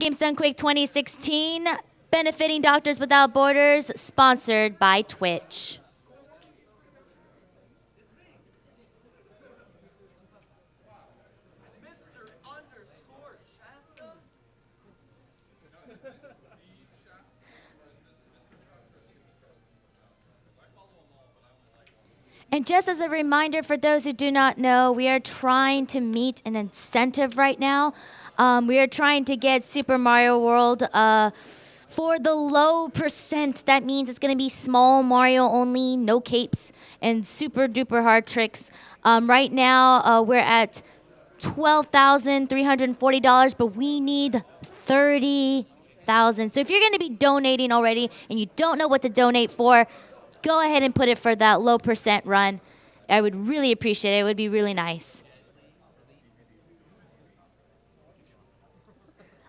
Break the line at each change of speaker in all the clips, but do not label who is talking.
Game Sunquake 2016, benefiting Doctors Without Borders, sponsored by Twitch. And just as a reminder for those who do not know, we are trying to meet an incentive right now. We are trying to get Super Mario World for the low percent. That means it's going to be small Mario only, no capes, and super duper hard tricks. Right now, we're at $12,340, but we need $30,000. So if you're going to be donating already and you don't know what to donate for, go ahead and put it for that low percent run. I would really appreciate it. It would be really nice.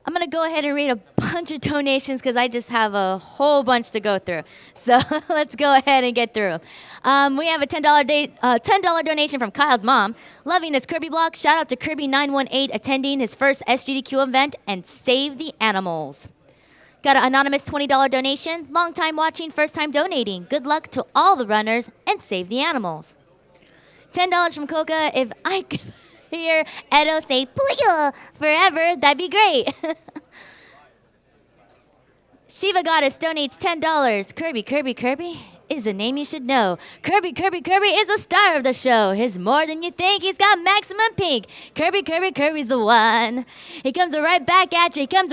I'm going to go ahead and read a bunch of donations because I just have a whole bunch to go through. So let's go ahead and get through. We have a $10 donation from Kyle's mom. Loving his Kirby block. Shout out to Kirby918 attending his first SGDQ event and save the animals. Got an anonymous $20 donation. Long time watching, first time donating. Good luck to all the runners and save the animals. $10 from Coca. If I could hear Edo say "Plea" forever, that'd be great. Shiva Goddess donates $10. Kirby is a name you should know. Kirby is the star of the show. He's more than you think. He's got maximum pink. Kirby's the one. He comes right back at you. Give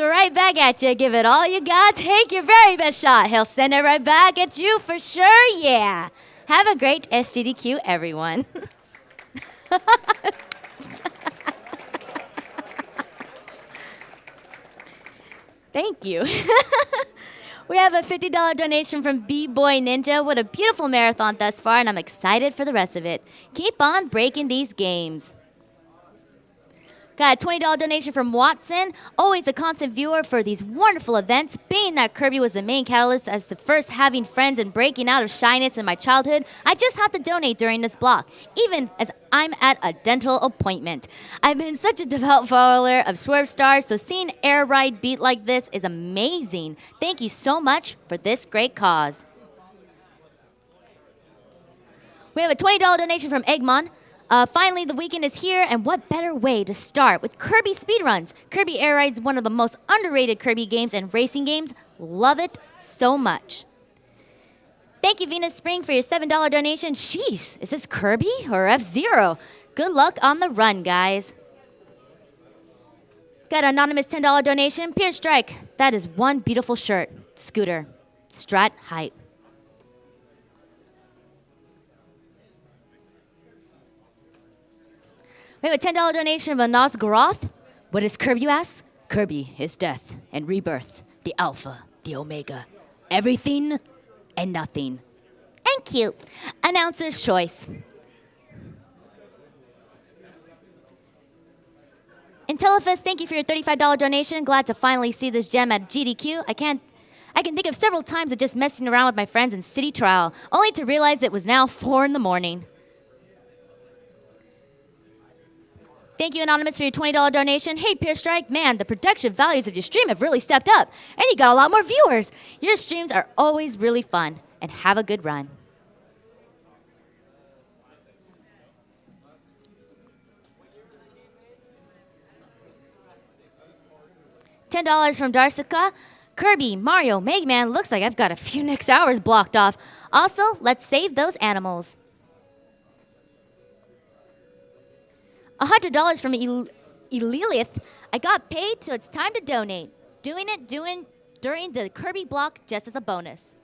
it all you got. Take your very best shot. He'll send it right back at you for sure. Yeah. Have a great SGDQ, everyone. Thank you. We have a $50 donation from B-Boy Ninja. What a beautiful marathon thus far, and I'm excited for the rest of it. Keep on breaking these games. Got a $20 donation from Watson. Always a constant viewer for these wonderful events. Being that Kirby was the main catalyst as the first having friends and breaking out of shyness in my childhood, I just have to donate during this block, even as I'm at a dental appointment. I've been such a devout follower of Swerve Stars, so seeing Air Ride beat like this is amazing. Thank you so much for this great cause. We have a $20 donation from Eggmon. Finally, the weekend is here, and what better way to start with Kirby speedruns? Kirby Air Ride's one of the most underrated Kirby games and racing games. Love it so much. Thank you, Venus Spring, for your $7 donation. Jeez, is this Kirby or F-Zero? Good luck on the run, guys. Got an anonymous $10 donation. Pierce Strike. That is one beautiful shirt. Scooter. Strat hype. We have a $10 donation from Anas Garoth. What is Kirby, you ask? Kirby is death and rebirth, the alpha, the omega, everything and nothing. And cute. Announcer's choice. Intelifus, thank you for your $35 donation. Glad to finally see this gem at GDQ. I can think of several times of just messing around with my friends in City Trial, only to realize it was now 4 in the morning. Thank you, Anonymous, for your $20 donation. Hey, Pierce Strike, man, the production values of your stream have really stepped up, and you got a lot more viewers. Your streams are always really fun, and have a good run. $10 from Darsica. Kirby, Mario, Mega Man, looks like I've got a few next hours blocked off. Also, let's save those animals. $100 from Elilith. I got paid, so it's time to donate. Doing during the Kirby block just as a bonus.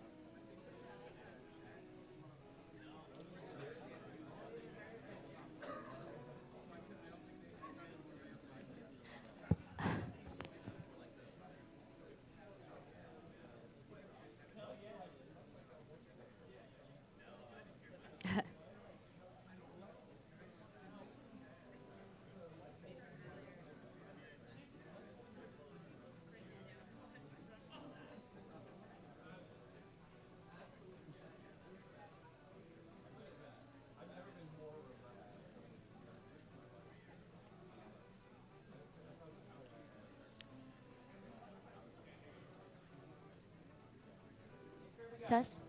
Test.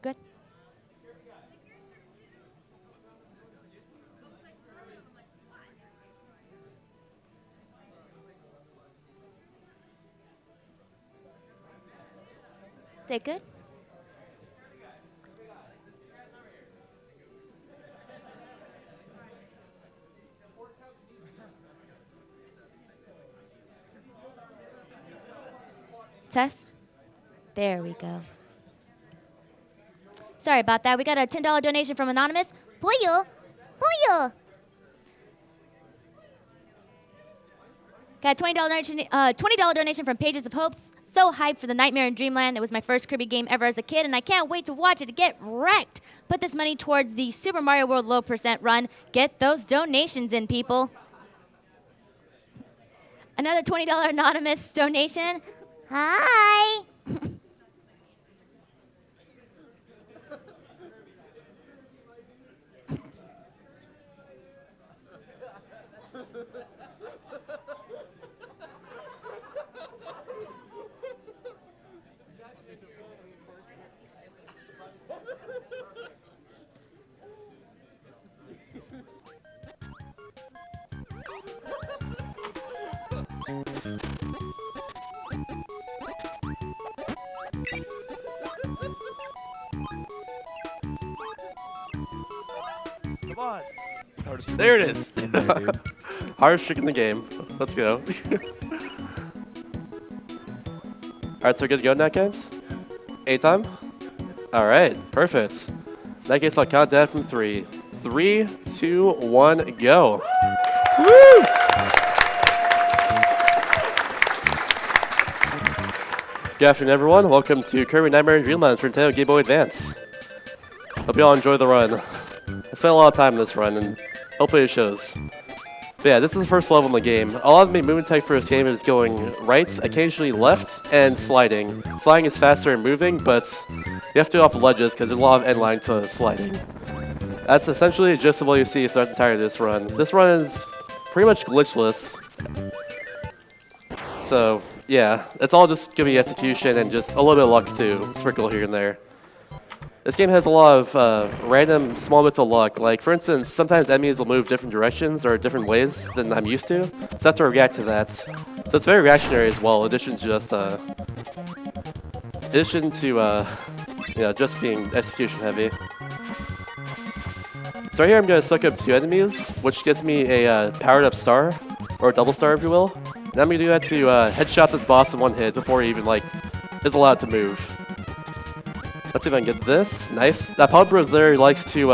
Good. They good? Test. There we go. Sorry about that. We got a $10 donation from Anonymous. Boyo. Boyo. Got a $20 donation from Pages of Hope. So hyped for the Nightmare in Dreamland. It was my first Kirby game ever as a kid, and I can't wait to watch it get wrecked. Put this money towards the Super Mario World low percent run. Get those donations in, people. Another $20 anonymous donation. Hi.
Come on. There it is. Hardest trick in the game. Let's go. All right, so we're good to go in that games? 8 time? All right, perfect. In that case, I'll count down from 3. 3, 2, 1, go. Woo! Good afternoon, everyone. Welcome to Kirby Nightmare in Dreamland for Nintendo Game Boy Advance. Hope you all enjoy the run. I spent a lot of time in this run, and hopefully it shows. But yeah, this is the first level in the game. A lot of the movement tech for this game is going right, occasionally left, and sliding. Sliding is faster than moving, but you have to do it off the ledges because there's a lot of end line to sliding. That's essentially the gist of what you see throughout the entirety of this run. This run is pretty much glitchless. So yeah, it's all just going to be execution and just a little bit of luck too, sprinkle here and there. This game has a lot of random small bits of luck. Like, for instance, sometimes enemies will move different directions or different ways than I'm used to, so I have to react to that. So it's very reactionary as well, in addition to just, just being execution heavy. So right here, I'm going to suck up 2 enemies, which gets me a powered up star, or a double star, if you will. And I'm going to do that to headshot this boss in 1 hit before he even is allowed to move. Let's see if I can get this. Nice. That Pub Bros there, he likes to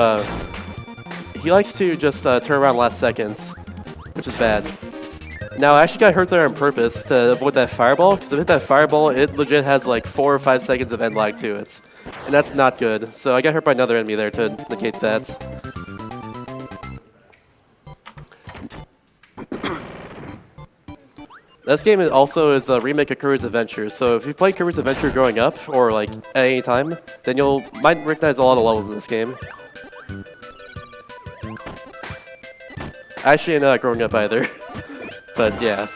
just turn around last seconds, which is bad. Now, I actually got hurt there on purpose to avoid that fireball, because if I hit that fireball, it legit has like 4 or 5 seconds of end lag to it. And that's not good. So I got hurt by another enemy there to negate that. This game also is a remake of Kirby's Adventure, so if you played Kirby's Adventure growing up, or like at any time, then you might recognize a lot of levels in this game. Actually, not growing up either, but yeah.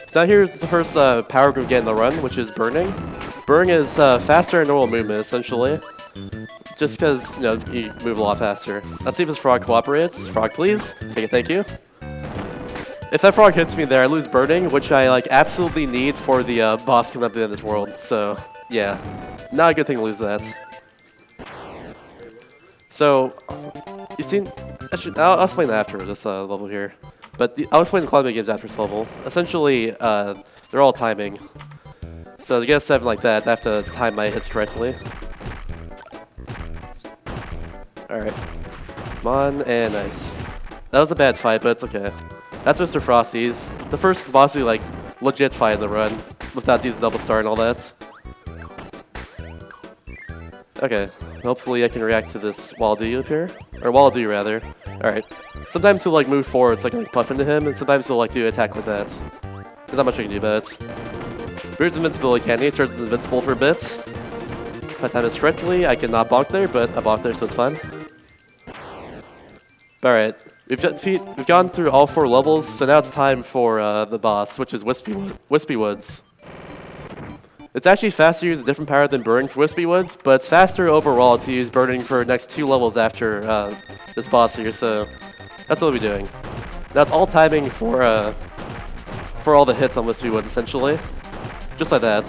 So now here's the first power group get in the run, which is Burning. Burning is faster than normal movement, essentially, just because you move a lot faster. Let's see if this frog cooperates. Frog, please. Okay, thank you. If that frog hits me there, I lose Burning, which I absolutely need for the boss coming up in this world. So yeah, not a good thing to lose that. So you've seen. I'll explain that after this level here, but I'll explain the climbing games after this level. Essentially, they're all timing. So to get a 7 like that, I have to time my hits correctly. All right, come on, and nice. That was a bad fight, but it's okay. That's Mr. Frosty's. The first boss we legit fight in the run without these double star and all that. Okay, hopefully I can react to this Wallaby up here. Or Wallaby rather. Alright. Sometimes he'll move forward so I can puff into him, and sometimes he'll do attack like that. There's not much I can do about it. Here's invincibility candy, it turns invincible for a bit. If I time this correctly, I can not bonk there, but I bonk there so it's fine. Alright. We've gone through all 4 levels, so now it's time for the boss, which is Wispy Woods. It's actually faster to use a different power than burning for Wispy Woods, but it's faster overall to use burning for the next 2 levels after this boss here, so that's what we'll be doing. That's all timing for all the hits on Wispy Woods, essentially. Just like that.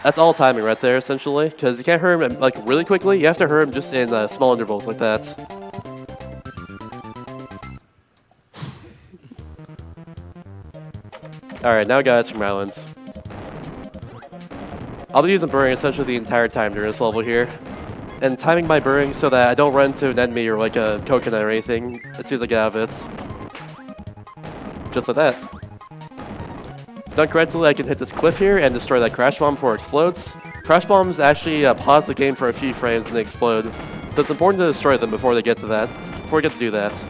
That's all timing right there, essentially, because you can't hurt him like really quickly. You have to hurt him just in small intervals like that. Alright, now guys from Islands. I'll be using burning essentially the entire time during this level here. And timing my burning so that I don't run into an enemy or like a coconut or anything as soon as I get out of it. Just like that. If done correctly, I can hit this cliff here and destroy that crash bomb before it explodes. Crash bombs actually pause the game for a few frames when they explode. So it's important to destroy them before they get to that. Before we get to do that.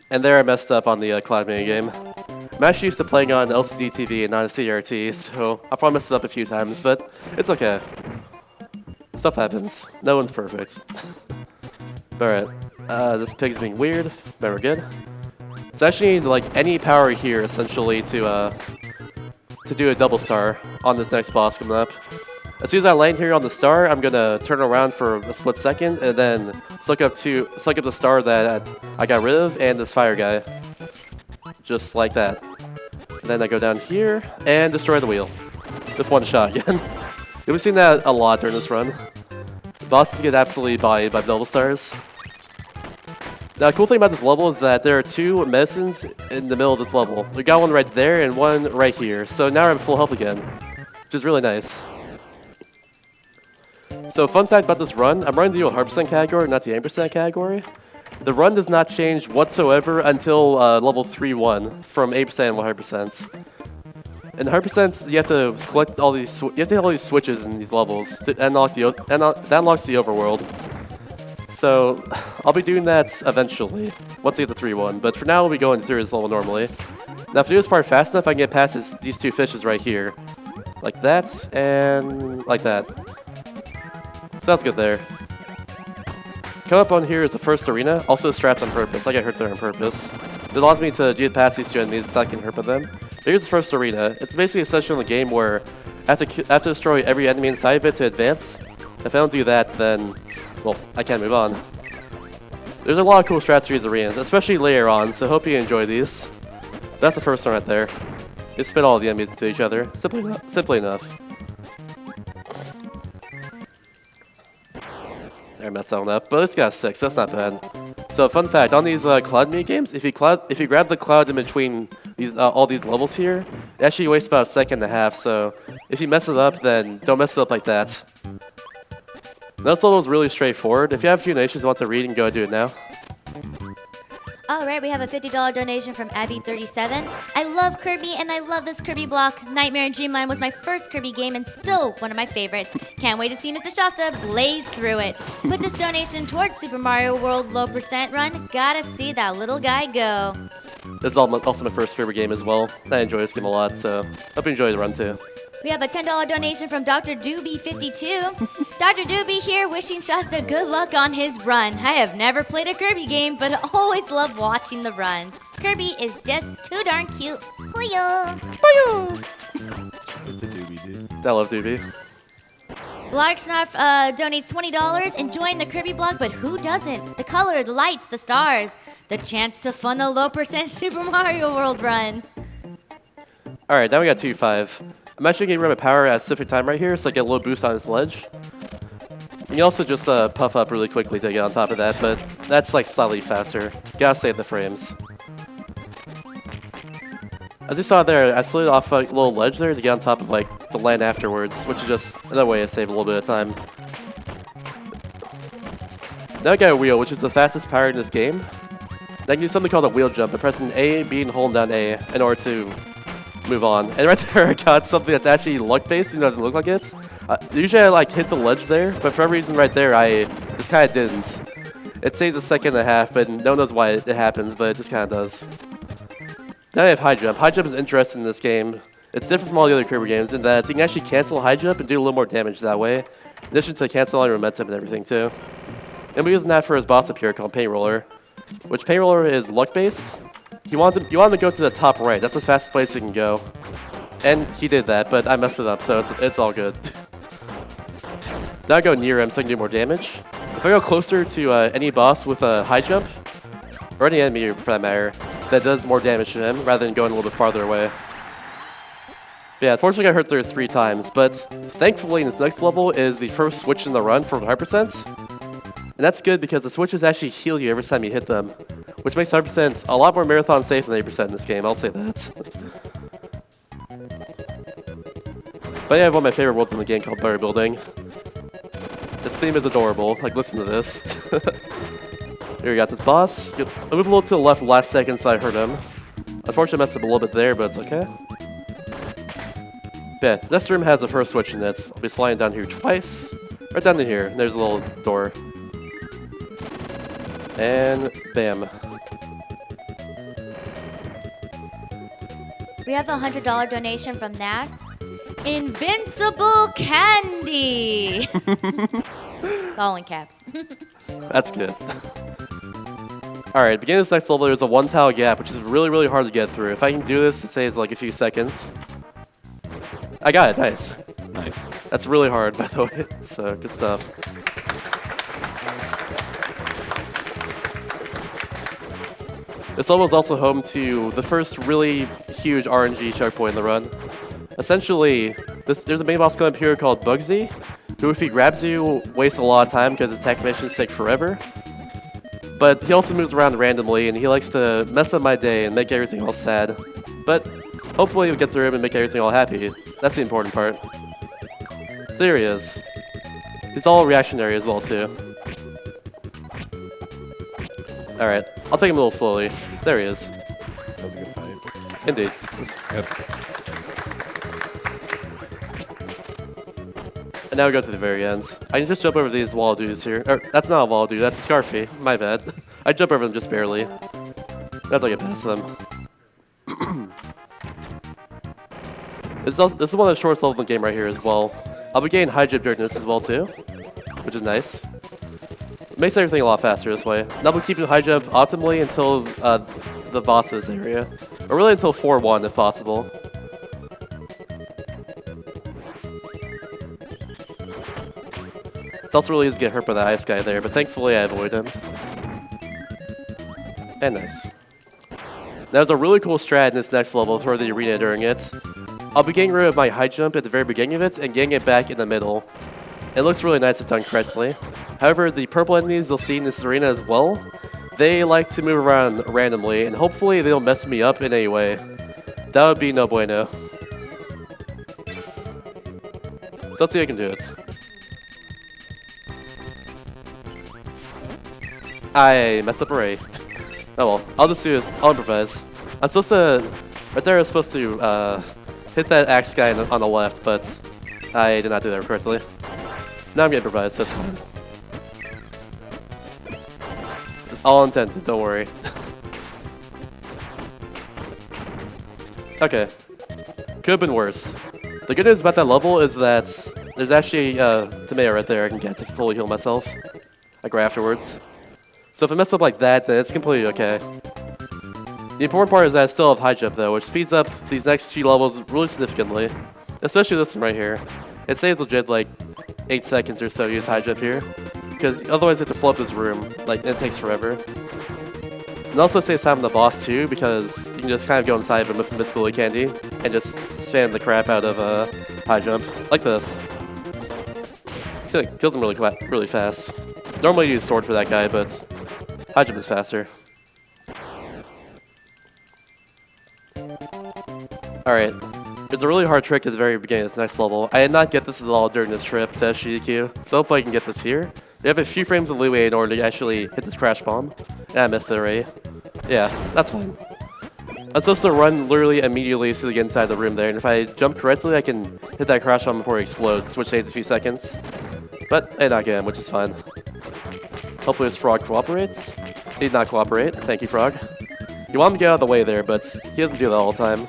And there I messed up on the cloud minigame. I'm actually used to playing on LCD TV and not a CRT, so I'll probably mess it up a few times, but it's okay. Stuff happens. No one's perfect. Alright, this pig's being weird, but we're good. So I actually need like any power here essentially to do a double star on this next boss coming up. As soon as I land here on the star, I'm gonna turn around for a split second and then suck up the star that I got rid of and this fire guy. Just like that. And then I go down here and destroy the wheel. With one shot again. We've seen that a lot during this run. Bosses get absolutely bodied by double stars. Now, the cool thing about this level is that there are 2 medicines in the middle of this level. We got one right there and one right here. So now I'm full health again, which is really nice. So, fun fact about this run, I'm running the 100% category, not the 80% category. The run does not change whatsoever until level 3-1 from 8% and 100%. In 100%, you have to collect all these. You have to hit all these switches in these levels to unlock that unlocks the overworld. So I'll be doing that eventually once I get the 3-1. But for now, we'll be going through this level normally. Now, if I do this part fast enough, I can get past these 2 fishes right here, like that and like that. So that's good there. Coming up on here is the first arena, also strats on purpose. I get hurt there on purpose. It allows me to get past these 2 enemies without getting hurt by them. Here's the first arena. It's basically a section of the game where I have to destroy every enemy inside of it to advance. If I don't do that, then, well, I can't move on. There's a lot of cool strats for these arenas, especially later on, so hope you enjoy these. That's the first one right there. You spin all the enemies into each other. Simply enough. I messed that one up, but this got 6, so that's not bad. So fun fact, on these cloud mini games, if you grab the cloud in between these all these levels here, it actually wastes about 1.5 seconds, so if you mess it up, then don't mess it up like that. This level is really straightforward. If you have a few donations you want to read, you can go and do it now.
Alright, we have a $50 donation from Abby37. I love Kirby and I love this Kirby block. Nightmare in Dreamland was my first Kirby game and still one of my favorites. Can't wait to see Mr. Shasta blaze through it. Put this donation towards Super Mario World low percent run. Gotta see that little guy go.
This is also my first Kirby game as well. I enjoy this game a lot, so hope you enjoy the run too.
We have a $10 donation from Dr. Doobie52. Dr. Doobie here wishing Shasta good luck on his run. I have never played a Kirby game, but always love watching the runs. Kirby is just too darn cute. Hoo-yo! Hoo-yo!
Just a Doobie, dude.
I love Doobie.
Lark Snarf donates $20, enjoying the Kirby block, but who doesn't? The color, the lights, the stars. The chance to fund a low percent Super Mario World run.
Alright, now we got 2-5. I'm actually getting rid of my power at a specific time right here, so I get a little boost on this ledge. You can also just puff up really quickly to get on top of that, but that's like slightly faster. Gotta save the frames. As you saw there, I slid off a little ledge there to get on top of like the land afterwards, which is just another way to save a little bit of time. Now I got a wheel, which is the fastest power in this game. I can do something called a wheel jump by pressing A, B, and holding down A in order to move on. And right there I got something that's actually luck-based, even though it doesn't look like it. Usually I like hit the ledge there, but for some reason right there I just kind of didn't. It saves 1.5 seconds, but no one knows why it happens, but it just kind of does. Now I have high jump. High jump is interesting in this game. It's different from all the other Kirby games in that you can actually cancel high jump and do a little more damage that way, in addition to cancel all your momentum and everything too. And we're using that for his boss up here called Paint Roller, which Paint Roller is luck-based. you want him to go to the top right. That's the fastest place he can go. And he did that, but I messed it up, so it's all good. Now I go near him so I can do more damage. If I go closer to any boss with a high jump, or any enemy for that matter, that does more damage to him rather than going a little bit farther away. But yeah, unfortunately I got hurt there 3 times, but thankfully this next level is the first switch in the run for 100%. And that's good because the switches actually heal you every time you hit them, which makes 100% a lot more marathon safe than 80% in this game, I'll say that. But yeah, I have one of my favorite worlds in the game called Butter Building. Its theme is adorable, like listen to this. Here we got this boss. I moved a little to the left last second so I hurt him. Unfortunately I messed up a little bit there, but it's okay. Yeah, this room has a first switch in it. I'll be sliding down here twice. Right down to here. There's a little door. And bam.
We have a $100 donation from Nas. Invincible candy. It's all in caps.
That's good. Alright, beginning of this next level, there's a 1-tile gap, which is really, really hard to get through. If I can do this, it saves like a few seconds. I got it, nice.
Nice.
That's really hard, by the way, so good stuff. This level is also home to the first really huge RNG checkpoint in the run. Essentially, there's a main boss coming up here called Bugsy, who if he grabs you, wastes a lot of time because his attack missions take forever. But he also moves around randomly, and he likes to mess up my day and make everything all sad. But hopefully we'll get through him and make everything all happy. That's the important part. So there he is. He's all reactionary as well, too. Alright, I'll take him a little slowly. There he is.
That was a good fight.
Indeed.
Yep.
And now we go to the very end. I can just jump over these wall dudes here. Or, that's not a wall dude, that's a Scarfy. My bad. I jump over them just barely. That's how I get past them. This is one of the shortest levels in the game right here as well. I'll be getting high jump during this as well too, which is nice. It makes everything a lot faster this way. And I'll be keeping high jump optimally until the bosses area. Or really until 4-1 if possible. It's also really easy to get hurt by the ice guy there, but thankfully I avoid him. And nice. There's a really cool strat in this next level for the arena during it. I'll be getting rid of my high jump at the very beginning of it and getting it back in the middle. It looks really nice if done correctly. However, the purple enemies you'll see in this arena as well, they like to move around randomly, and hopefully they don't mess me up in any way. That would be no bueno. So let's see if I can do it. I messed up array. Oh well, I'll just do this. I'll improvise. I'm supposed to... Right there I was supposed to hit that axe guy on the left, but I did not do that correctly. Now I'm gonna improvise, so it's fine. It's all intended, don't worry. Okay. Could have been worse. The good news about that level is that there's actually a tomato right there I can get to fully heal myself. Like right afterwards. So if I mess up like that, then it's completely okay. The important part is that I still have high jump though, which speeds up these next few levels really significantly. Especially this one right here. It saves legit like 8 seconds or so to use high jump here. Because otherwise you have to flood this room, like it takes forever. And also saves time on the boss too, because you can just kind of go inside of him with invisibility candy and just spam the crap out of high jump, like this. See, it kills him really fast. Normally you use sword for that guy, but high jump is faster. Alright, there's a really hard trick at the very beginning of this next level. I did not get this at all during this trip to SGDQ, so hopefully I can get this here. You have a few frames of leeway in order to actually hit this crash bomb. And I missed it already. Yeah, that's fine. I'm supposed to run literally immediately to the inside of the room there, and if I jump correctly, I can hit that crash bomb before it explodes, which takes a few seconds. But I did not get him, which is fine. Hopefully this frog cooperates. He did not cooperate. Thank you, frog. You want him to get out of the way there, but he doesn't do that all the time.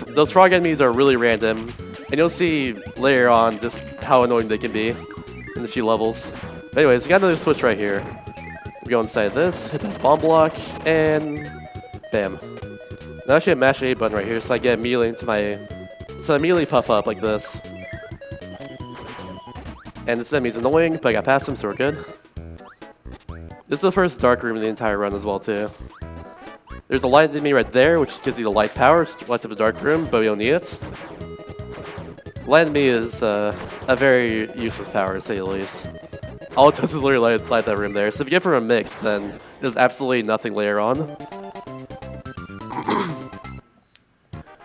Those frog enemies are really random, and you'll see later on just how annoying they can be in a few levels. But anyways, we got another switch right here. We go inside this, hit that bomb block, and bam. Now actually I mash A button right here so I get immediately into my... So I immediately puff up like this. And this enemy's annoying, but I got past him, so we're good. This is the first dark room in the entire run as well, too. There's a light enemy right there, which gives you the light power, which lights up a dark room, but we don't need it. Light enemy is a very useless power, to say the least. All it does is literally light that room there. So if you get from a mix, then there's absolutely nothing later on.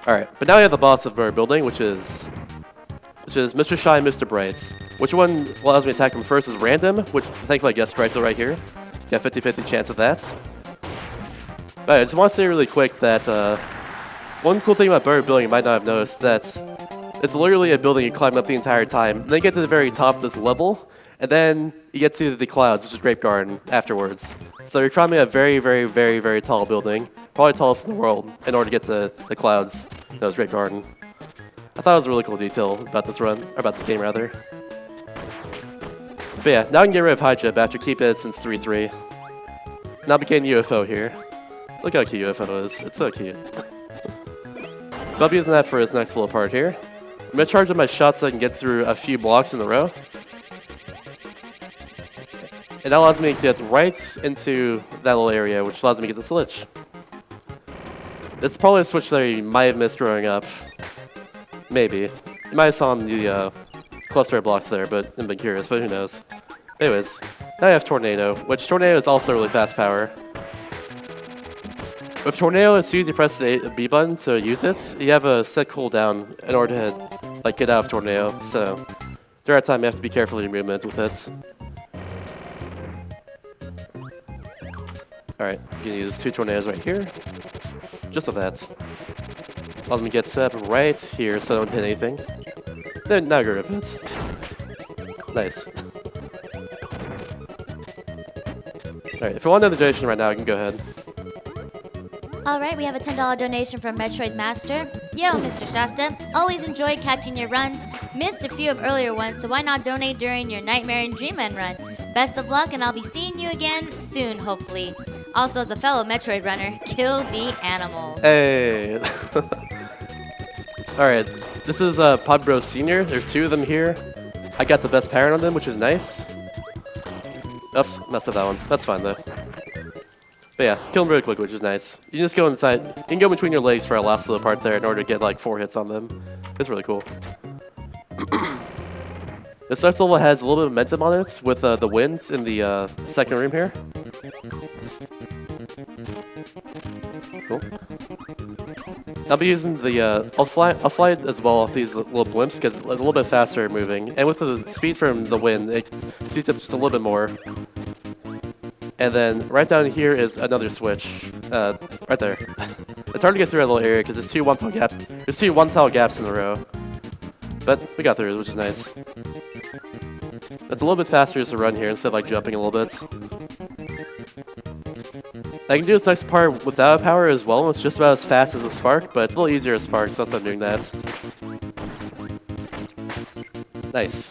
Alright, but now we have the boss of our building, which is Mr. Shy and Mr. Bright. Which one allows me to attack him first is random, which thankfully I guessed right right here. Got 50-50 chance of that. But I just want to say really quick that one cool thing about Bird Building you might not have noticed, that it's literally a building you climb up the entire time. Then you get to the very top of this level, and then you get to the clouds, which is Grape Garden, afterwards. So you're climbing a very, very, very, very tall building, probably the tallest in the world, in order to get to the clouds. That was Grape Garden. I thought it was a really cool detail about this run, or about this game rather. But yeah, now I can get rid of High Jump after keeping it since 3-3. Now became UFO here. Look how cute UFO is. It's so cute. But I'll be using that for his next little part here. I'm going to charge up my shots so I can get through a few blocks in a row. And that allows me to get right into that little area, which allows me to get the switch. This is probably a switch that you might have missed growing up. Maybe. You might have saw the cluster of blocks there, but I've been curious, but who knows. Anyways, now I have Tornado, which Tornado is also really fast power. With Tornado, as soon as you press the B button to use it, you have a set cooldown in order to get out of Tornado. So during that time, you have to be careful with your movement with it. Alright, you can use 2 Tornadoes right here. Just like that. Let me get set up right here so I don't hit anything. Then now get rid of it. Nice. Alright, if you want another donation right now, you can go ahead.
Alright, we have a $10 donation from Metroid Master. Yo, Mr. Shasta. Always enjoy catching your runs. Missed a few of earlier ones, so why not donate during your Nightmare and Dreamland run? Best of luck, and I'll be seeing you again soon, hopefully. Also, as a fellow Metroid runner, kill the animals.
Hey! Alright, this is Pod Bros Senior. There are 2 of them here. I got the best parent on them, which is nice. Oops, messed up that one. That's fine though. But yeah, kill them really quick, which is nice. You can just go inside. You can go between your legs for our last little part there in order to get like 4 hits on them. It's really cool. This next level has a little bit of momentum on it with the winds in the second room here. Cool. I'll be using the I'll slide as well off these little blimps because it's a little bit faster moving, and with the speed from the wind, it speeds up just a little bit more. And then right down here is another switch, right there. It's hard to get through that little area because there's 2 one-tile gaps. There's 2 one-tile gaps in a row, but we got through, which is nice. It's a little bit faster just to run here instead of like jumping a little bit. I can do this next part without power as well. It's just about as fast as a spark, but it's a little easier to spark, so that's why I'm doing that. Nice.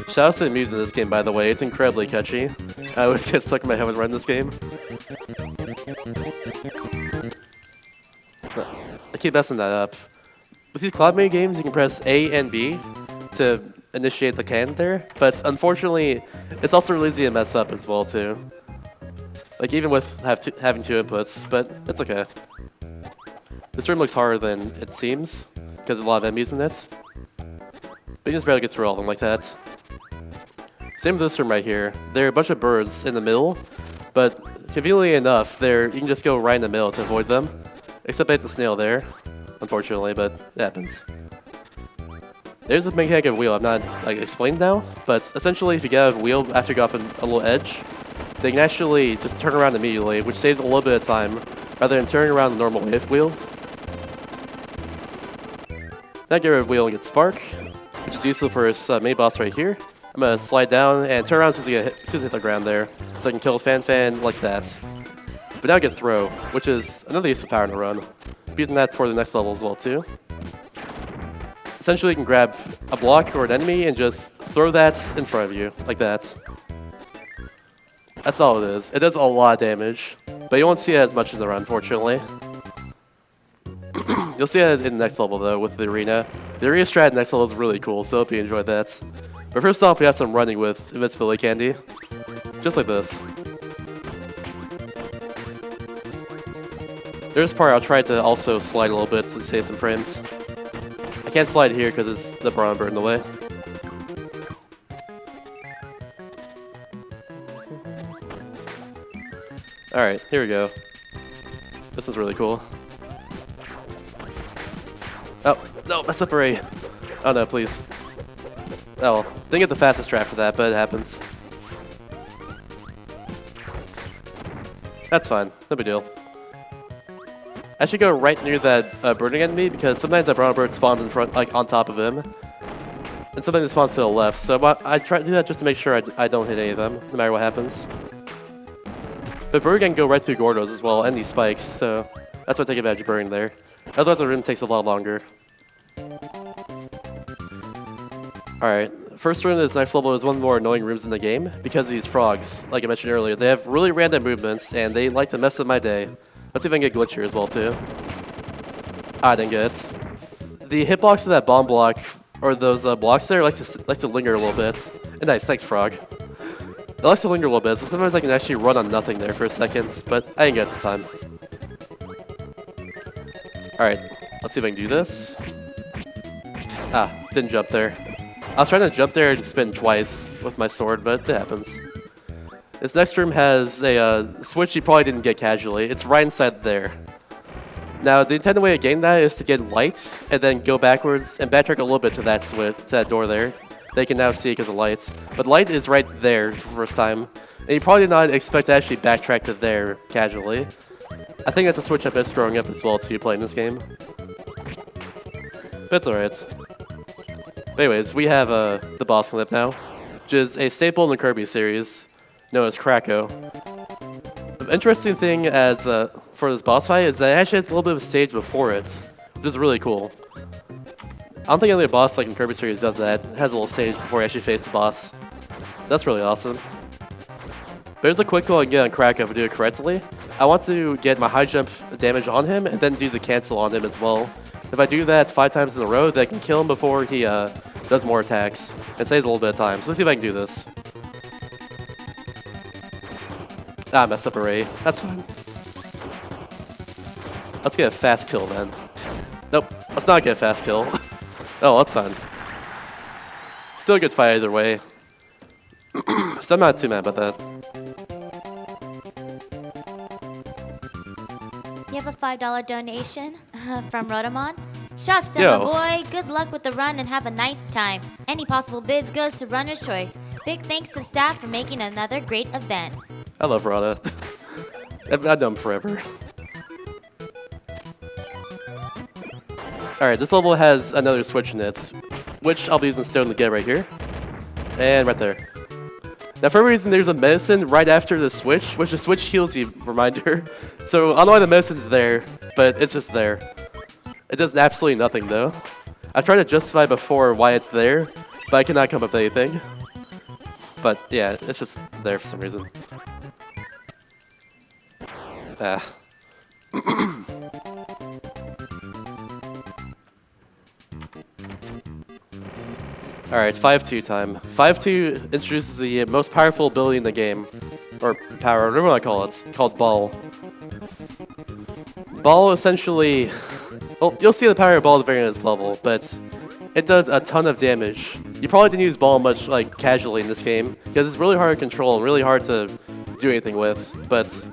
Shout out to the music in this game, by the way. It's incredibly catchy. I always get stuck in my head when running this game. But I keep messing that up. With these Cloud Mini games, you can press A and B to initiate the can there, but unfortunately, it's also really easy to mess up as well too. Like even with having 2 inputs, but it's okay. This room looks harder than it seems because there's a lot of enemies in it, but you just barely get through all of them like that. Same with this room right here. There are a bunch of birds in the middle, but conveniently enough, you can just go right in the middle to avoid them. Except it's a snail there, unfortunately, but it happens. There's a mechanic of wheel I've not explained now, but essentially if you get out of wheel after you go off a little edge, they can actually just turn around immediately, which saves a little bit of time, rather than turning around the normal way of wheel. Now get rid of wheel and get spark, which is useful for this mini boss right here. I'm going to slide down and turn around as soon as I hit the ground there, so I can kill Fan like that. But now I get throw, which is another use of power in the run. I'm using that for the next level as well too. Essentially you can grab a block or an enemy and just throw that in front of you, like that. That's all it is. It does a lot of damage. but you won't see it as much in the run, unfortunately. You'll see it in the next level, though, with the arena. The arena strat next level is really cool, so I hope you enjoyed that. But first off, we have some running with invincibility candy. Just like this. There's part I'll try to also slide a little bit to save some frames. I can't slide here because it's the brown bird in the way. Alright, here we go. This is really cool. Oh, no, mess up array. Oh no, please. Oh, well, didn't get the fastest strat for that, but it happens. That's fine, no big deal. I should go right near that birding enemy because sometimes that brown bird spawns in front, like on top of him. And sometimes it spawns to the left, so I try to do that just to make sure I don't hit any of them, no matter what happens. But bird can go right through Gordos as well, and these spikes, so that's why I take advantage of birding there. Otherwise the room takes a lot longer. Alright, first room of this next level is one of the more annoying rooms in the game because of these frogs, like I mentioned earlier. They have really random movements, and they like to mess up my day. Let's see if I can get glitch here as well, too. I didn't get it. The hitbox of that bomb block, or those blocks there, like to linger a little bit. Nice, thanks, frog. It likes to linger a little bit, so sometimes I can actually run on nothing there for a second, but I didn't get it this time. Alright, let's see if I can do this. Ah, didn't jump there. I was trying to jump there and spin twice with my sword, but it happens. This next room has a switch you probably didn't get casually. It's right inside there. Now, the intended way to gain that is to get lights and then go backwards and backtrack a little bit to that switch, to that door there. They can now see it because of lights. But light is right there for the first time. And you probably did not expect to actually backtrack to there casually. I think that's a switch I missed growing up as well too, playing this game. But it's alright. But anyways, we have the boss clip now, which is a staple in the Kirby series, known as Kracko. The interesting thing as for this boss fight is that it actually has a little bit of a stage before it, which is really cool. I don't think any other boss like in Kirby series does that. It has a little stage before you actually face the boss. That's really awesome. There's a quick goal I can get on Kracko if I do it correctly. I want to get my high jump damage on him and then do the cancel on him as well. If I do that 5 times in a row, that can kill him before he does more attacks and saves a little bit of time. So let's see if I can do this. Ah, I messed up array. That's fine. Let's get a fast kill then. Nope, let's not get a fast kill. Oh, that's fine. Still a good fight either way. So I'm not too mad about that.
You have a $5 donation from Rotomon. Shots to the boy. Good luck with the run and have a nice time. Any possible bids goes to Runner's Choice. Big thanks to staff for making another great event.
I love Rada. I've known him forever. Alright, this level has another switch in it, which I'll be using stone to get right here. And right there. Now, for some reason, there's a medicine right after the switch, which the switch heals you, reminder. So, I don't know why the medicine's there, but it's just there. It does absolutely nothing, though. I've tried to justify before why it's there, but I cannot come up with anything. But, yeah, it's just there for some reason. Ah. Alright, 5-2 time. 5-2 introduces the most powerful ability in the game. Or power, whatever I call it. It's called Ball. Ball essentially... Well, you'll see the power of Ball at the very end of this level, but it does a ton of damage. You probably didn't use Ball much like casually in this game, because it's really hard to control and really hard to do anything with, but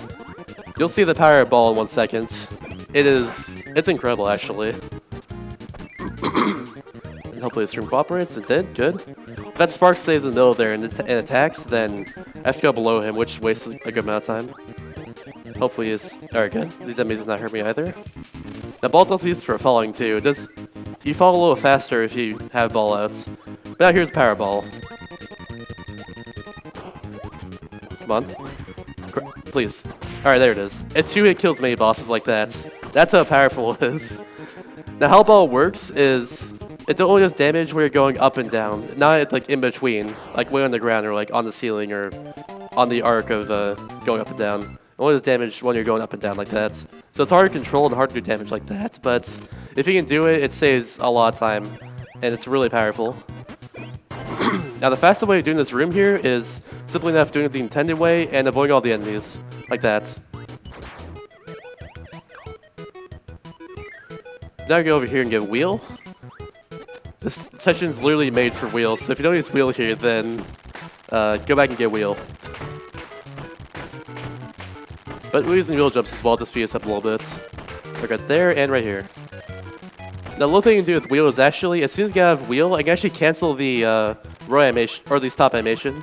you'll see the power of Ball in 1 second. It's incredible actually. Hopefully the stream cooperates. It did. Good. If that spark stays in the middle there and attacks, then I have to go below him, which wastes a good amount of time. Hopefully it's... Alright, good. These enemies does not hurt me either. Now, Ball's also used for falling, too. You fall a little faster if you have ball outs. But now here's Power Ball. Come on. Please. Alright, there it is. It's 2-hit kills many bosses like that. That's how powerful it is. Now, how Ball works is... It only does damage where you're going up and down, not like in between, like way on the ground or like on the ceiling or on the arc of going up and down. only does damage when you're going up and down like that. So it's hard to control and hard to do damage like that, but if you can do it, it saves a lot of time, and it's really powerful. Now the fastest way of doing this room here is simply enough doing it the intended way and avoiding all the enemies, like that. Now I go over here and get wheel. This section is literally made for wheels, so if you don't use wheel here, then go back and get wheel. But we're using wheel jumps as well to speed us up a little bit. Like right there and right here. Now the little thing you can do with wheel is actually, as soon as you get out of wheel, I can actually cancel the row animation, or the stop animation,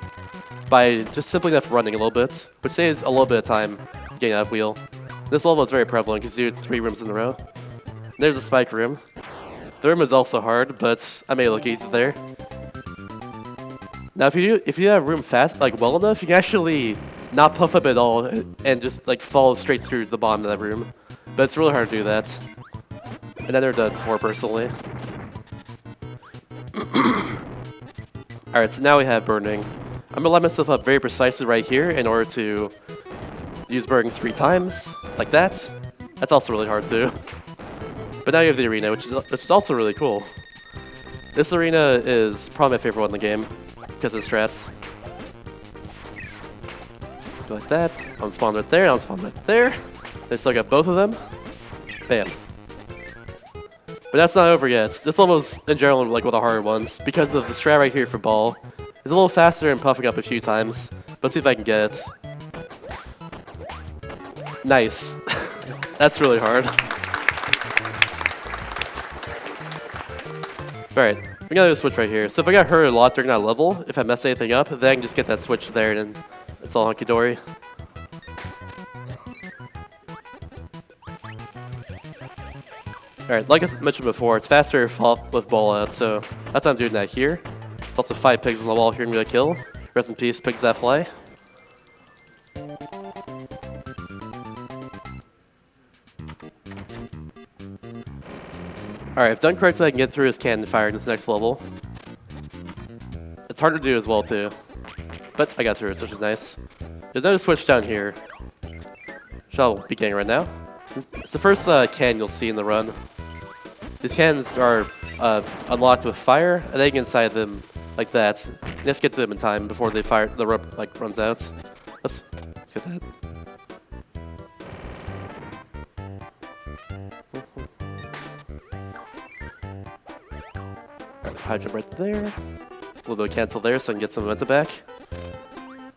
by just simply enough running a little bit, which saves a little bit of time getting out of wheel. This level is very prevalent because you do 3 rooms in a row. There's a spike room. The room is also hard, but I made it look easy there. Now, if you have room fast, like well enough, you can actually not puff up at all and just like fall straight through the bottom of that room. But it's really hard to do that. And I've never done it before, personally. Alright, so now we have burning. I'm gonna line myself up very precisely right here in order to use burning 3 times, like that. That's also really hard too. But now you have the arena, which is also really cool. This arena is probably my favorite one in the game because of the strats. Let's go like that. Unspawn right there, unspawn right there. They still got both of them. Bam. But that's not over yet. This level is, in general, like one of the harder ones because of the strat right here for ball. It's a little faster and puffing up a few times. Let's see if I can get it. Nice. That's really hard. Alright, we got a switch right here. So if I got hurt a lot during that level, if I mess anything up, then I can just get that switch there and it's all hunky-dory. Alright, like I mentioned before, it's faster to fall with ball out, so that's why I'm doing that here. Also 5 pigs on the wall here and get a kill. Rest in peace, pigs that fly. Alright, if done correctly, I can get through his cannon fire in this next level. It's hard to do as well, too. But I got through it, which is nice. There's another switch down here, which I'll be getting right now. It's the first cannon you'll see in the run. These cannons are unlocked with fire, and then you can inside them like that. And you have to get to them in time before they fire, the rope like runs out. Oops, let's get that. High jump right there. A little bit of cancel there so I can get some momentum back.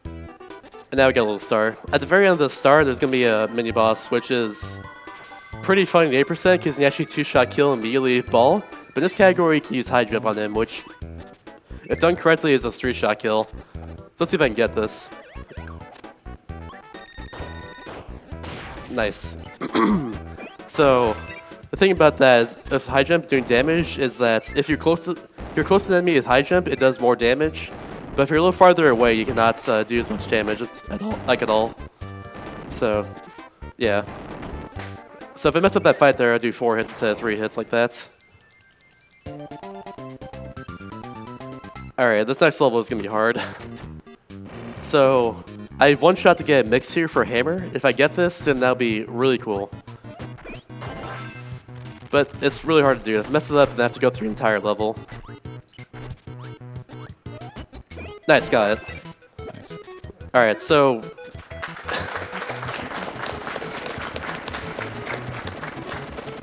And now we got a little star. At the very end of the star, there's going to be a mini boss, which is pretty funny to 8% because you can actually 2-shot kill immediately with ball. But in this category, you can use high jump on him, which, if done correctly, is a 3-shot kill. So let's see if I can get this. Nice. So the thing about that is, if high jump doing damage, is that if you're close to an enemy with high jump, it does more damage. But if you're a little farther away, you cannot do as much damage at all. So, yeah. So if I mess up that fight there, I'll do 4 hits instead of 3 hits like that. Alright, this next level is going to be hard. So, I have 1 shot to get a mix here for hammer. If I get this, then that'll be really cool. But it's really hard to do. If I mess it up, then I have to go through the entire level. Nice, got it.
Nice.
Alright, so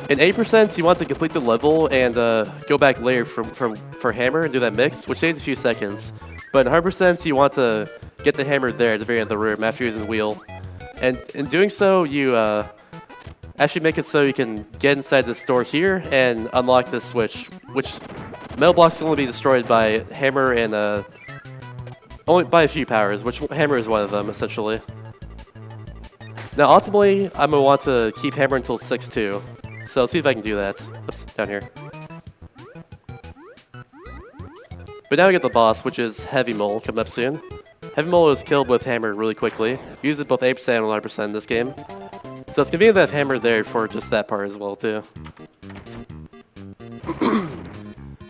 in 8%, you want to complete the level and go back later for hammer and do that mix, which saves a few seconds. But in 100%, you want to get the hammer there at the very end of the room after using the wheel. And in doing so, you actually make it so you can get inside this door here and unlock this switch, which metal blocks can only be destroyed by hammer and only by a few powers, which hammer is one of them, essentially. Now, ultimately, I'm going to want to keep hammer until 6-2. So let's see if I can do that. Oops, down here. But now we get the boss, which is Heavy Mole, coming up soon. Heavy Mole is killed with hammer really quickly. Use it both 8% and 11% in this game. So it's convenient to have hammer there for just that part as well, too.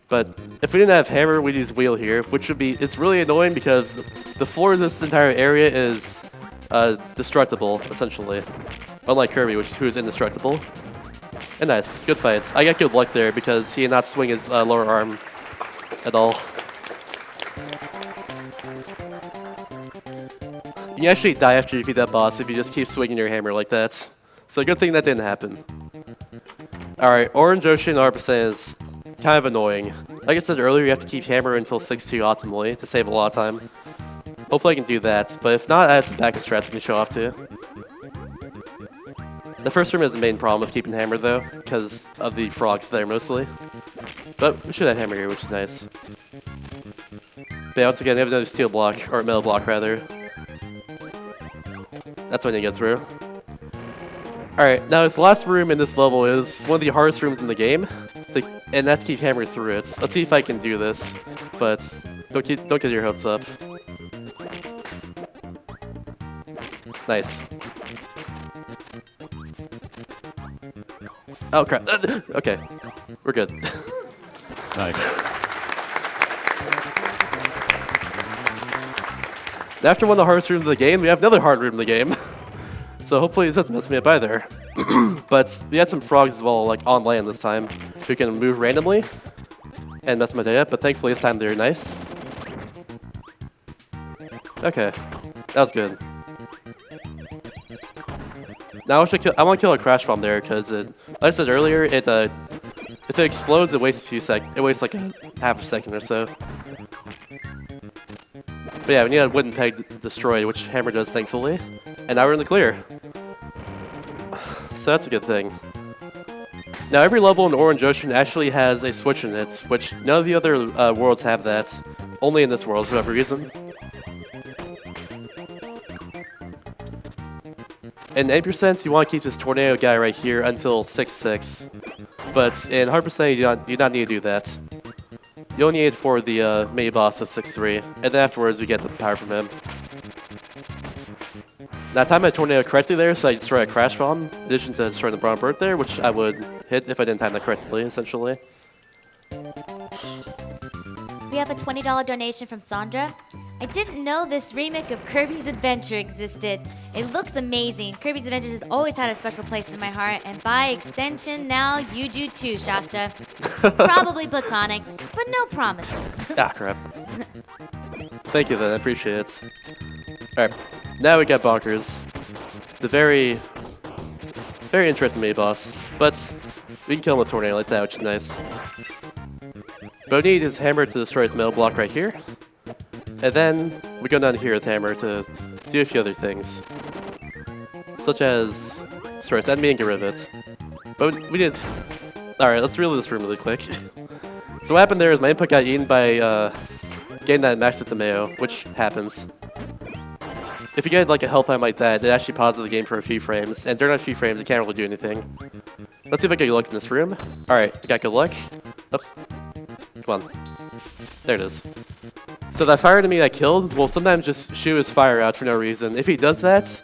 But if we didn't have hammer, we'd use wheel here, which would be, it's really annoying because the floor of this entire area is destructible, essentially. Unlike Kirby, who's indestructible. And nice, good fights. I got good luck there because he did not swing his lower arm at all. You actually die after you defeat that boss if you just keep swinging your hammer like that. So good thing that didn't happen. Alright, Orange Ocean 100% is kind of annoying. Like I said earlier, you have to keep hammer until 6-2 optimally to save a lot of time. Hopefully I can do that, but if not, I have some backup strats I can show off too. The first room is the main problem with keeping hammer though, because of the frogs there mostly. But we should have hammer here, which is nice. But yeah, once again, we have another steel block, or metal block rather. That's what I need to get through. Alright, now this last room in this level is one of the hardest rooms in the game, and that's to keep hammering through it. Let's see if I can do this, but don't get your hopes up. Nice. Oh crap. Okay, we're good.
Nice.
After one of the hardest rooms of the game, we have another hard room in the game. So hopefully this doesn't mess me up either. But we had some frogs as well, like on land this time, who can move randomly and mess my day up, but thankfully this time they're nice. Okay, that was good. Now I want to kill a crash bomb there because, like I said earlier, if it explodes, it wastes it wastes like a half a second or so. But yeah, we need a wooden peg destroyed, which hammer does thankfully, and now we're in the clear. So that's a good thing. Now every level in Orange Ocean actually has a switch in it, which none of the other worlds have that. Only in this world for whatever reason. In 8%, you want to keep this tornado guy right here until 6-6. But in 100%, you do not need to do that. You only need it for the mini boss of 6-3, and then afterwards you get the power from him. Now I timed my tornado correctly there, so I destroy a crash bomb, in addition to destroying the brown bird there, which I would hit if I didn't time that correctly, essentially.
We have a $20 donation from Sandra. I didn't know this remake of Kirby's Adventure existed. It looks amazing. Kirby's Adventure has always had a special place in my heart, and by extension, now you do too, Shasta. Probably platonic, but no promises.
Ah, crap. Thank you then, I appreciate it. Alright, now we got Bonkers. The very interesting mini boss, but we can kill him with tornado like that, which is nice. But we need his hammer to destroy his metal block right here. And then we go down here with hammer to do a few other things. Such as destroy his enemy and get rid of it. But we did. Alright, let's relive this room really quick. So what happened there is my input got eaten by getting that maxed to Mayo, which happens. If you get like a health item like that, it actually pauses the game for a few frames, and during a few frames, it can't really do anything. Let's see if I get good luck in this room. Alright, I got good luck. Oops. Come on. There it is. So that fire enemy that killed will sometimes just shoot his fire out for no reason. If he does that,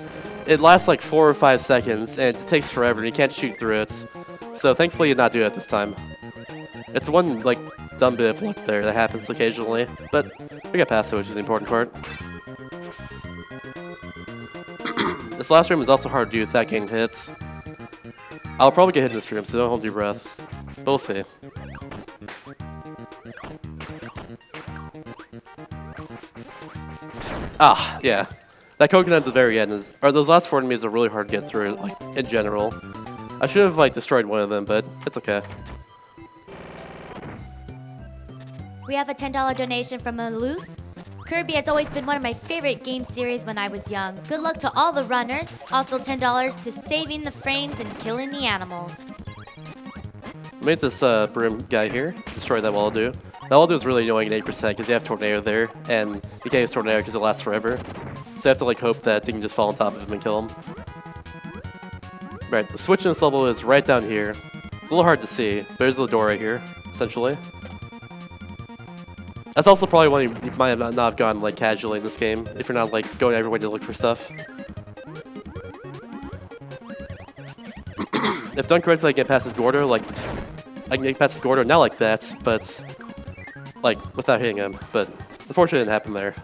it lasts like 4 or 5 seconds, and it takes forever, and you can't shoot through it. So thankfully, you did not do that this time. It's one like dumb bit of luck there that happens occasionally, but we got past it, which is the important part. This last room is also hard to do without getting hits. I'll probably get hit in this room, so don't hold your breath. But we'll see. Ah, yeah. That coconut at the very end is, or those last 4 enemies are really hard to get through, like, in general. I should have, like, destroyed one of them, but it's okay.
We have a $10 donation from Maloof. Kirby has always been one of my favorite game series when I was young. Good luck to all the runners. Also $10 to saving the frames and killing the animals.
I made this broom guy here. Destroy that wall do. That wall do is really annoying at 8% because you have tornado there, and you can't use tornado because it lasts forever. So you have to like hope that you can just fall on top of him and kill him. Right, the switch in this level is right down here. It's a little hard to see, but there's the door right here, essentially. That's also probably why you might not have gone like casually in this game, if you're not like going everywhere to look for stuff. If done correctly, I can get past this Gordo, like, I can get past this Gordo, not like that, but, like, without hitting him, but unfortunately it didn't happen there.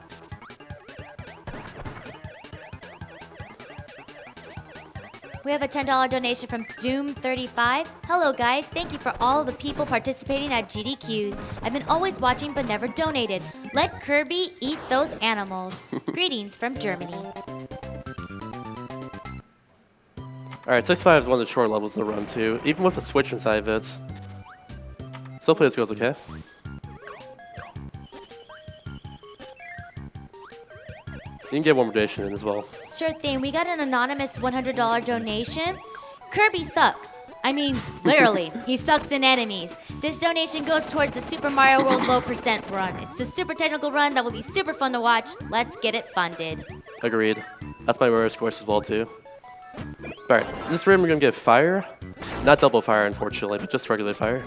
We have a $10 donation from Doom35. Hello guys, thank you for all the people participating at GDQs. I've been always watching but never donated. Let Kirby eat those animals. Greetings from Germany.
Alright, 6-5 is one of the short levels in the run too, even with the switch inside of it. So hopefully this goes okay. You can get one more donation in as well.
Sure thing, we got an anonymous $100 donation. Kirby sucks. I mean, literally, he sucks in enemies. This donation goes towards the Super Mario World low percent run. It's a super technical run that will be super fun to watch. Let's get it funded.
Agreed. That's my rare score as well too. Alright, in this room we're gonna get fire. Not double fire unfortunately, but just regular fire.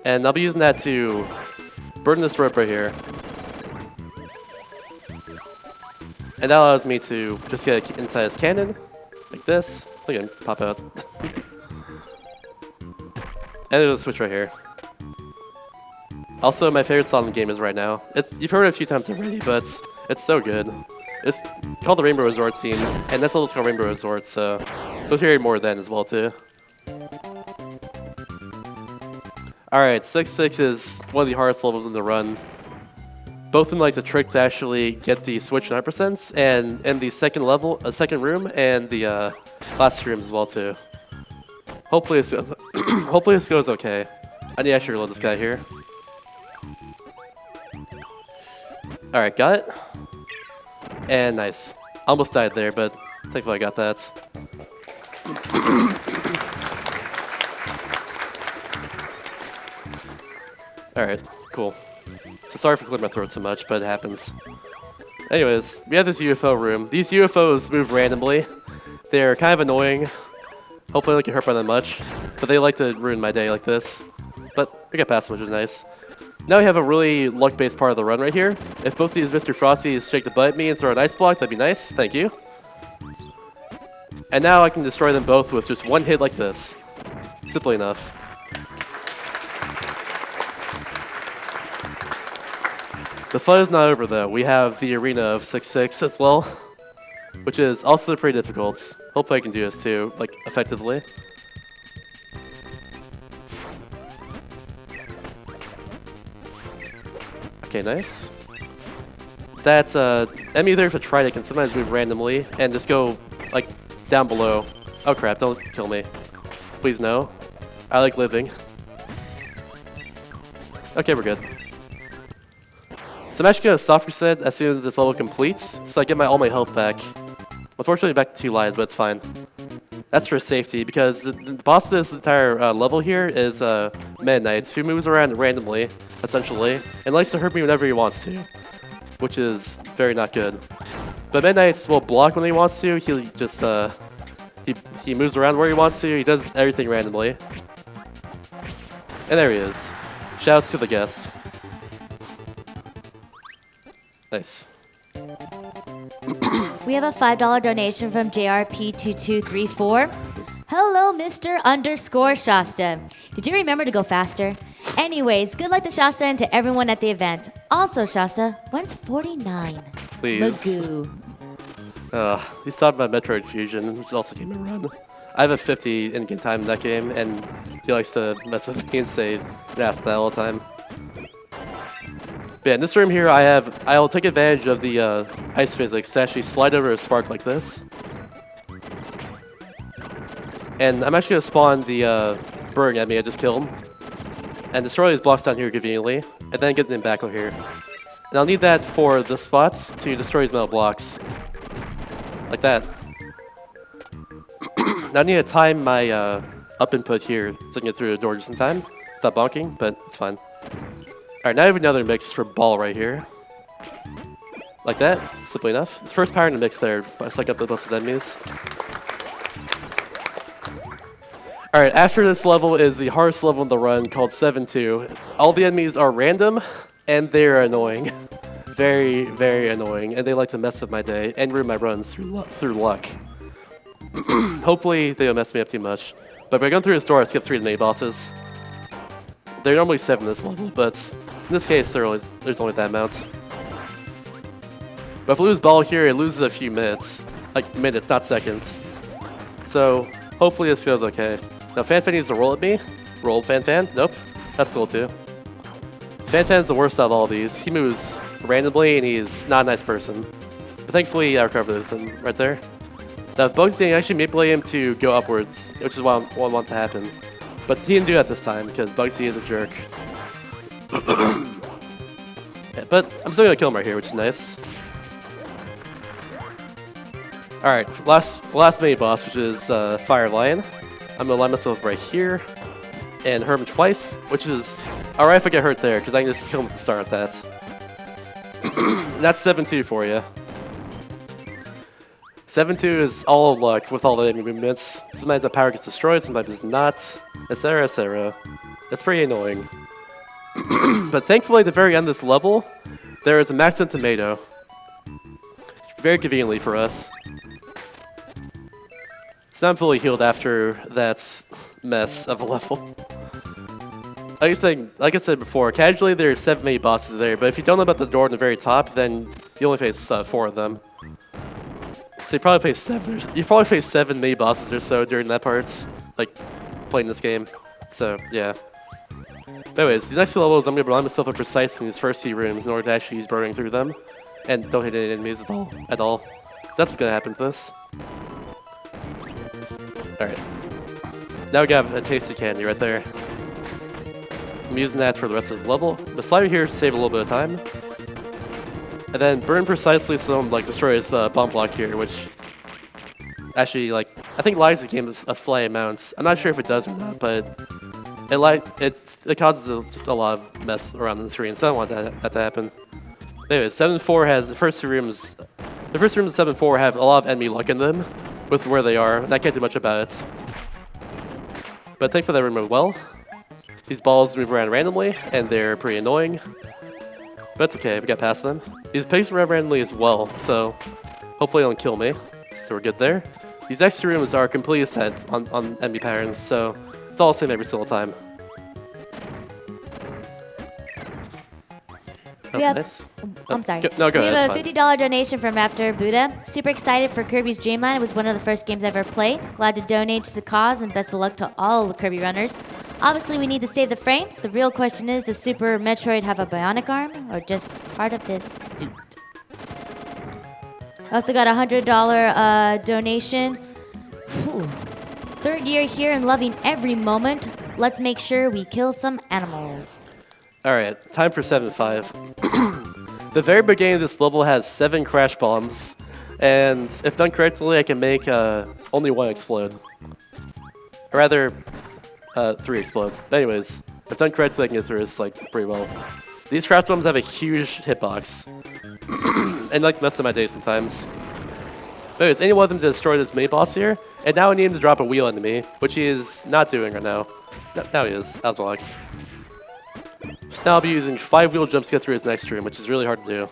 And I'll be using that to burn this rope right here. And that allows me to just get inside his cannon, like this. Look at him pop out. And it'll switch right here. Also, my favorite song in the game is Right Now. You've heard it a few times already, but it's so good. It's called the Rainbow Resort theme, and this level's called Rainbow Resort, so you'll hear more then as well too. Alright, 6-6 is one of the hardest levels in the run. Both in like the trick to actually get the switch 9%, and in the second level, second room, and the last room as well too. Hopefully this goes, hopefully this goes okay. I need to actually reload this guy here. Alright, got it. And nice. Almost died there, but thankfully I got that. Alright, cool. So sorry for clearing my throat so much, but it happens. Anyways, we have this UFO room. These UFOs move randomly. They're kind of annoying. Hopefully I don't get hurt by them much. But they like to ruin my day like this. But we got past them, which is nice. Now we have a really luck-based part of the run right here. If both these Mr. Frosties shake the butt at me and throw an ice block, that'd be nice. Thank you. And now I can destroy them both with just one hit like this. Simply enough. The fun is not over though. We have the arena of 6-6 as well, which is also pretty difficult. Hopefully I can do this too, like effectively. Okay, nice. That's enemy there for try. They can sometimes move randomly and just go like down below. Oh crap! Don't kill me, please no. I like living. Okay, we're good. So I'm actually gonna soft reset as soon as this level completes, so I get all my health back. Unfortunately, back to 2 lives, but it's fine. That's for safety, because the boss of this entire level here is Meta Knight, who moves around randomly, essentially, and likes to hurt me whenever he wants to, which is very not good. But Meta Knight will block when he wants to. He just he moves around where he wants to. He does everything randomly. And there he is. Shouts to the guest. Nice.
We have a $5 donation from JRP2234. Hello, Mr. Shasta. Did you remember to go faster? Anyways, good luck to Shasta and to everyone at the event. Also, Shasta, when's 49?
Please.
Magoo.
He's talking about Metroid Fusion, which is also game in run. I have a 50 in-game time in that game, and he likes to mess with me and ask that all the time. But yeah, in this room here, I'll take advantage of the ice physics to actually slide over a spark like this. And I'm actually going to spawn the bird enemy I just killed, and destroy these blocks down here conveniently, and then get them back over here. And I'll need that for the spots to destroy these metal blocks. Like that. Now I need to time my up input here so I can get through the door just in time without bonking, but it's fine. Alright, now I have another mix for ball right here. Like that, simply enough. First power in the mix there, by sucking up the busted enemies. Alright, after this level is the hardest level in the run called 7-2. All the enemies are random, and they're annoying. Very, very annoying, and they like to mess up my day and ruin my runs through luck. Hopefully they don't mess me up too much. But by going through this door, I skip 3 of the main bosses. They're normally 7 this level, but in this case, there's only that amount. But if I lose ball here, it loses a few minutes. Like minutes, not seconds. So hopefully this goes okay. Now Fan needs to roll at me. Roll Fan. Nope. That's cool too. Fan is the worst out of all these. He moves randomly and he's not a nice person. But thankfully I recovered with him right there. Now Bugsy actually manipulate him to go upwards, which is what I want to happen. But he didn't do that this time because Bugsy is a jerk. Yeah, but I'm still gonna kill him right here, which is nice. Alright, last mini boss, which is Fire Lion. I'm gonna line myself right here and hurt him twice, which is alright if I get hurt there, because I can just kill him at the start of that. That's 7-2 for you. 7-2 is all luck with all the enemy movements. Sometimes the power gets destroyed, sometimes it's not, etc, etc. It's pretty annoying. But thankfully at the very end of this level, there is a maximum tomato. Very conveniently for us. So I'm fully healed after that mess of a level. Like I said before, casually there's 7 mini bosses there, but if you don't know about the door in the very top, then you only face 4 of them. So you probably face 7 mini bosses or so during that part, like playing this game. So yeah. But anyways, these next 2 levels, I'm gonna rely myself up precise in these first 2 rooms in order to actually use burrowing through them, and don't hit any enemies at all. So that's gonna happen with this. Alright. Now we got a taste of candy right there. I'm using that for the rest of the level. The slider here to save a little bit of time. And then burn precisely so like destroy his bomb block here, which actually I think lags the game a slight amount. I'm not sure if it does or not, but it causes just a lot of mess around the screen, so I don't want that to happen. Anyways, 7-4 has the first 2 rooms. The first rooms of 7-4 have a lot of enemy luck in them with where they are, and I can't do much about it. But thankfully that room went well. These balls move around randomly, and they're pretty annoying. But it's okay, we got past them. These pigs move around randomly as well, so hopefully they don't kill me. So we're good there. These next 2 rooms are completely set on enemy patterns, so it's all the same every single time. Nice.
I'm sorry.
Go
We
ahead.
have a $50 donation from Raptor Buddha. Super excited for Kirby's Dreamland. It was one of the first games I ever played. Glad to donate to the cause and best of luck to all the Kirby runners. Obviously, we need to save the frames. The real question is, does Super Metroid have a bionic arm or just part of the suit? I also got a $100 donation. Whew. 3rd year here and loving every moment. Let's make sure we kill some animals.
Alright, time for 7-5. The very beginning of this level has 7 crash bombs, and if done correctly, I can make only 1 explode. Or rather, 3 explode. But anyways, if done correctly, I can get through this pretty well. These crash bombs have a huge hitbox, and like to mess up my day sometimes. But anyways, any one of them to destroy this mini boss here, and now I need him to drop a wheel into me, which he is not doing right now. Now he is, as well. So now I'll be using 5 wheel jumps to get through his next room, which is really hard to do.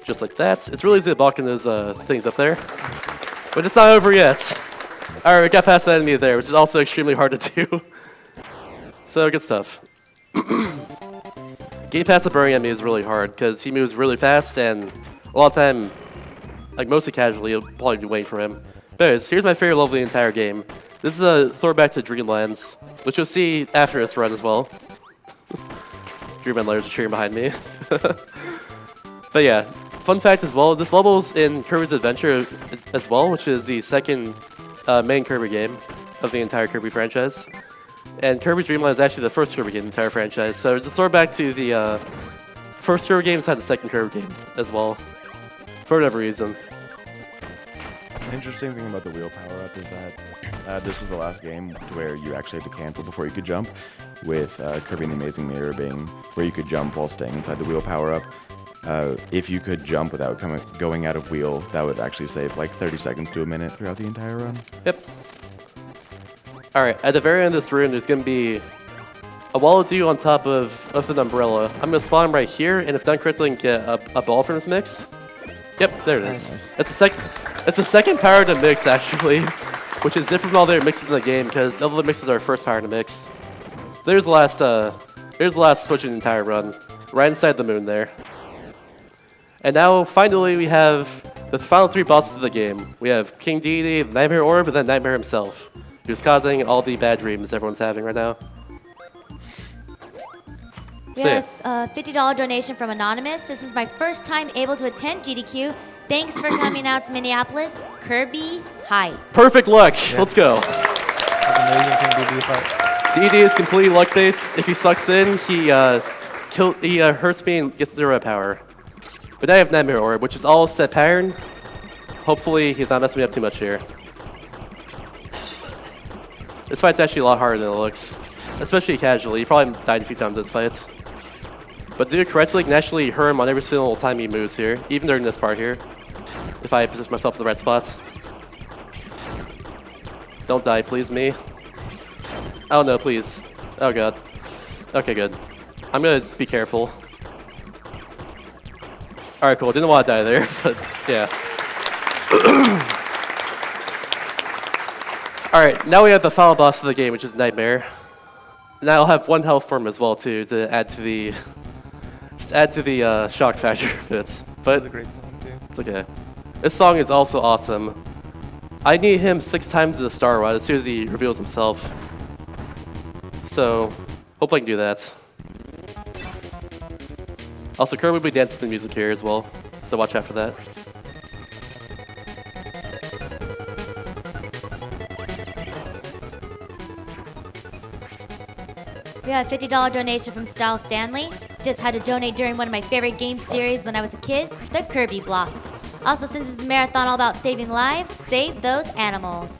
Just like that. It's really easy to block in those things up there. But it's not over yet. Alright, we got past that enemy there, which is also extremely hard to do. So, good stuff. Getting past the burrowing enemy is really hard, because he moves really fast, and a lot of time, mostly casually, you'll probably be waiting for him. But anyways, here's my favorite level of the entire game. This is a throwback to Dreamlands, which you'll see after this run as well. Dreamland Layers are cheering behind me. But yeah, fun fact as well, this level's in Kirby's Adventure as well, which is the second main Kirby game of the entire Kirby franchise. And Kirby's Dream Land is actually the first Kirby game in the entire franchise, so it's a throwback to the first Kirby game inside the second Kirby game as well, for whatever reason.
An interesting thing about the wheel power-up is that this was the last game where you actually had to cancel before you could jump, with Kirby and the Amazing Mirror being where you could jump while staying inside the wheel power-up. If you could jump without going out of wheel, that would actually save 30 seconds to a minute throughout the entire run.
Yep. Alright, at the very end of this room, there's going to be a wall of dew on top of an umbrella. I'm going to spawn him right here, and if done correctly, I can get a ball from this mix. Yep, there it is. Nice. It's a second power to mix, actually, which is different from all the other mixes in the game, because all the mixes are first power to mix. There's the last switch in the entire run, right inside the moon there. And now, finally, we have the final 3 bosses of the game. We have King Deity, Nightmare Orb, and then Nightmare himself, who's causing all the bad dreams everyone's having right now.
We have a $50 donation from Anonymous. This is my first time able to attend GDQ. Thanks for coming out to Minneapolis. Kirby, hi.
Perfect luck. Let's go.
That's amazing thing to be a part.
Deity is completely luck-based. If he sucks in, he hurts me and gets the red power. But now I have Nightmare Orb, which is all set pattern. Hopefully, he's not messing me up too much here. This fight's actually a lot harder than it looks, especially casually. You probably died a few times in this fight. But do it correctly, you can actually hurt him on every single time he moves here, even during this part here, if I position myself in the right spots. Don't die, please, me. Oh no, please. Oh god. Okay, good. I'm gonna be careful. Alright, cool. Didn't want to die there, but yeah. Alright, now we have the final boss of the game, which is Nightmare. And I'll have 1 health for him as well, too, to add to the shock factor bits. But
It's a great song too.
it's okay. This song is also awesome. I need him 6 times to the star rod as soon as he reveals himself. So, hopefully I can do that. Also, Kirby will be dancing to the music here as well, so watch out for that.
We have a $50 donation from Style Stanley. Just had to donate during one of my favorite game series when I was a kid, the Kirby block. Also, since it's a marathon all about saving lives, save those animals.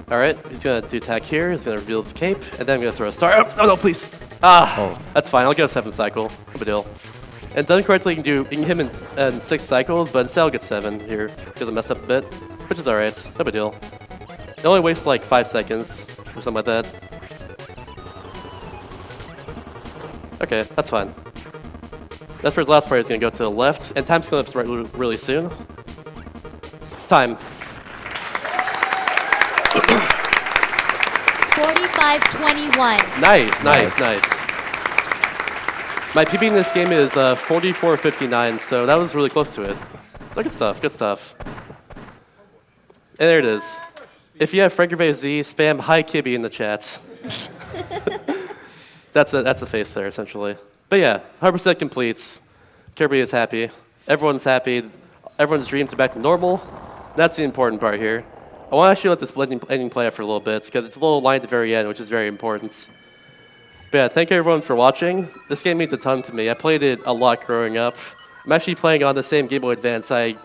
Alright, he's gonna do attack here, he's gonna reveal his cape, and then I'm gonna throw a star. Oh no, please! Ah, that's fine, I'll get a 7th cycle. No big deal. And done correctly, you can hit him in 6 cycles, but instead I'll get 7 here, because I messed up a bit, which is alright, no big deal. It only wastes like 5 seconds, or something like that. Okay, that's fine. That's for his last part, he's gonna go to the left, and time's coming up really soon. Time.
45-21.
Nice. My PB in this game is 44.59, so that was really close to it. So good stuff. And there it is. If you have Frankervay Z, spam hi Kirby in the chats. That's a face there, essentially. But yeah, 100% completes. Kirby is happy. Everyone's happy. Everyone's dreams are back to normal. That's the important part here. I want to actually let this ending play out for a little bit, because it's a little line at the very end, which is very important. But yeah, thank you everyone for watching. This game means a ton to me. I played it a lot growing up. I'm actually playing on the same Game Boy Advance I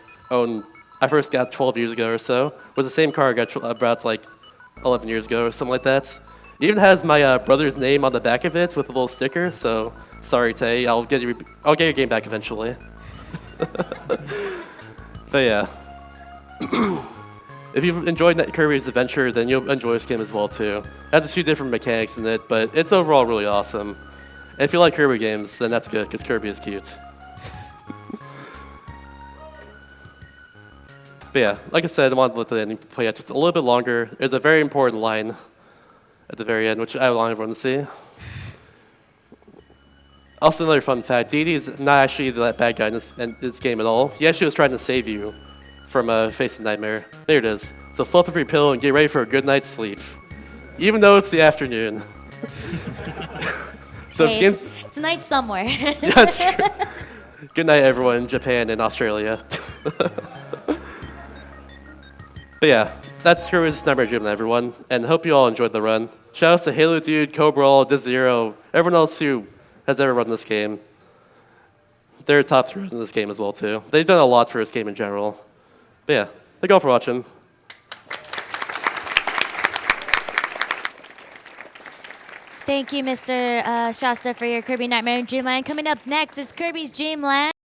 first got 12 years ago or so, with the same car I got about like 11 years ago or something like that. It even has my brother's name on the back of it with a little sticker, so sorry, Tay. I'll get your game back eventually. But yeah. If you've enjoyed Kirby's Adventure, then you'll enjoy this game as well too. It has a few different mechanics in it, but it's overall really awesome. And if you like Kirby games, then that's good, because Kirby is cute. But yeah, like I said, I wanted to let the ending play out just a little bit longer. There's a very important line at the very end, which I want everyone to see. Also, another fun fact, Deity is not actually that bad guy in this game at all. He actually was trying to save you from facing Nightmare. There it is. So flip every pill and get ready for a good night's sleep. Even though it's the afternoon. So
Hey, it's a night somewhere.
That's true. Good night, everyone in Japan and Australia. But yeah, that's Kirby's Nightmare Dream, everyone, and hope you all enjoyed the run. Shoutouts to Halo Dude, Cobra, Dizero, everyone else who has ever run this game. They're top 3 in this game as well, too. They've done a lot for this game in general. But yeah, thank you all for watching.
Thank you, Mr. Shasta, for your Kirby Nightmare Dreamland. Coming up next is Kirby's Dreamland.